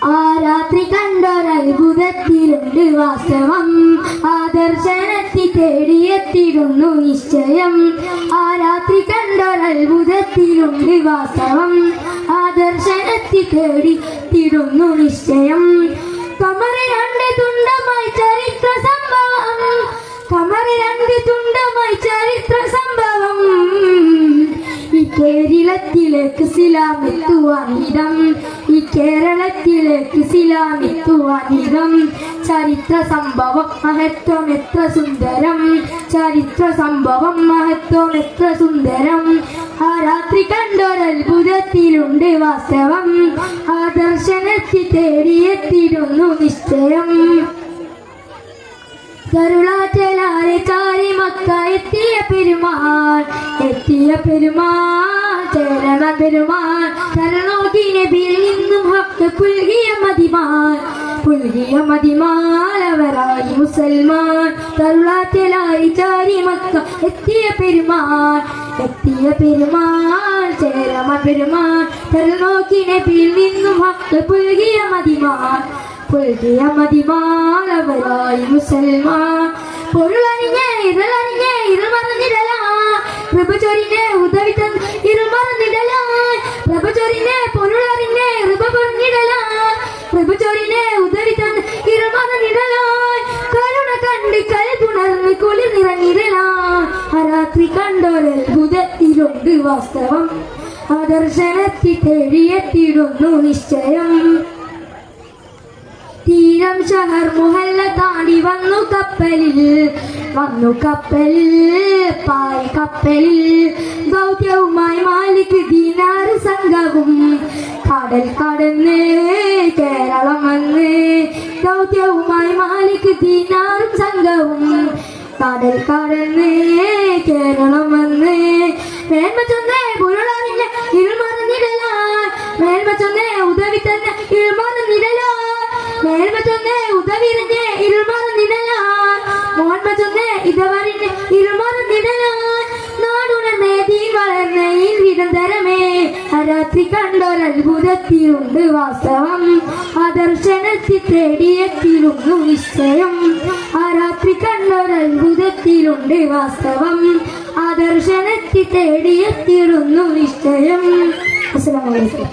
ആ രാത്രി കണ്ടൊരത്ഭുതത്തിലുണ്ട് വാസ്തവം, ആദർശനത്തി തേടിയെത്തിടുന്നു നിശ്ചയം. ആ രാത്രി കണ്ടൊരത്ഭുതത്തിലുണ്ട് വാസ്തവം, ആദർശനത്തി തേടിയെത്തിടുന്നു നിശ്ചയം. കമറ് രണ്ട് തുണ്ടമായി ചരിത്ര സംഭവം, കമറ് രണ്ട് തുണ്ടമായി ചരിത്ര സംഭവം. ഈ കേരളത്തിലേക്ക് ഇസ്ലാമെത്തുവാനിടം, ഈ കേരളത്തിലേക്ക് ഇസ്ലാമെത്തുവാനിടം. ചരിത്ര സംഭവം മഹത്വം എത്ര സുന്ദരം, ചരിത്ര സംഭവം മഹത്വം എത്ര സുന്ദരം. ആ രാത്രി കണ്ടൊരത്ഭുതത്തിലുണ്ട് വാസ്തവം, ആദർശനത്തി തേടിയെത്തിടുന്നു നിശ്ചയം. കരുളാറ്റലാരെ ചാരി മക്ക എത്തിയ പെരുമാൾ, എത്തിയ പെരുമാൾ ചേരണ പെരുമാൾ. കരനോക്കി നബിയിൽ നിന്നും ഹക്ക് പുൽകിയ മതിമാൻ, പുൽകിയ മതിമാൻ അവരായി മുസൽമാൻ. കരുളാറ്റലാരി ചാരി മക്ക എത്തിയ പെരുമാൾ, എത്തിയ പെരുമാൾ ചേരമ പെരുമാൾ. കരനോക്കി നബിയിൽ നിന്നും ഹക്ക് പുൽകിയ മതിമാൻ, പുൽകിയ മതിമാലവരായി മുസൽമാൻ. പൊരുളണിഞ്ഞേ ഇരളണിഞ്ഞേ ഇരുൾ മറന്നിടലാ, പ്രഭ ചൊരിഞ്ഞേ ഉദവി തന്ന് ഇരുൾ മറന്നിടലാ. പ്രഭ ചൊരിഞ്ഞേ പൊരുളറിഞ്ഞേ ഋഭ പറഞ്ഞിടലാ, പ്രഭ ചൊരിഞ്ഞേ ഉദവി തന്ന് ഇരുൾ മറന്നിടലാ. കരുണ കണ്ട് കൽപുണർന്ന് കുളിർ നിറഞ്ഞിടലാ. ആ രാത്രി കണ്ടൊരത്ഭുതത്തിലുണ്ട് വാസ്തവം, ആദർശനത്തി തേടിയെത്തിടുന്നു നിശ്ചയം. തീരം ഷഹർ മുഹല്ല താണ്ടി വന്നു കപ്പലിൽ, വന്നു കപ്പലിൽ പായ് കപ്പലിൽ. ദൗത്യവുമായി മാലിക് ദീനാർ സംഘവും കടൽ കടന്ന് കേരളം വന്ന്. ദൗത്യവുമായി മാലിക് ദീനാർ സംഘവും കടൽ കടന്ന് കേരളം വന്ന്. മേന്മ ചൊന്നേ പൊരുളറിഞ്ഞ ഇരുൾ മറന്നിടലാൻ, മേന്മ ചൊന്നേ ഉദവി തന്നെ ഇരുൾ മറന്നിടലാൻ. മേന്മ ചൊന്നേ ഉദവിറിഞ്ഞേ ഇരുൾ മറന്നിടലാൻ, മോന്മ ചൊന്നേ ഇതവറിഞ്ഞ് ഇരുൾ മറന്നിടലാൻ. നാടുണർന്നേ തീ വളർന്ന ഈ വിധന്തരമേ, രാത്രി കണ്ടൊരത്ഭുതത്തിലുണ്ട് വാസ്തവം, ആദർശനത്തി തേടിയെത്തിടുന്നു നിശ്ചയം. ആ രാത്രി കണ്ടൊരത്ഭുതത്തിലുണ്ട് വാസ്തവം, ആദർശനത്തി തേടിയെത്തിടുന്നു നിശ്ചയം. അസ്സലാമു അലൈക്കും.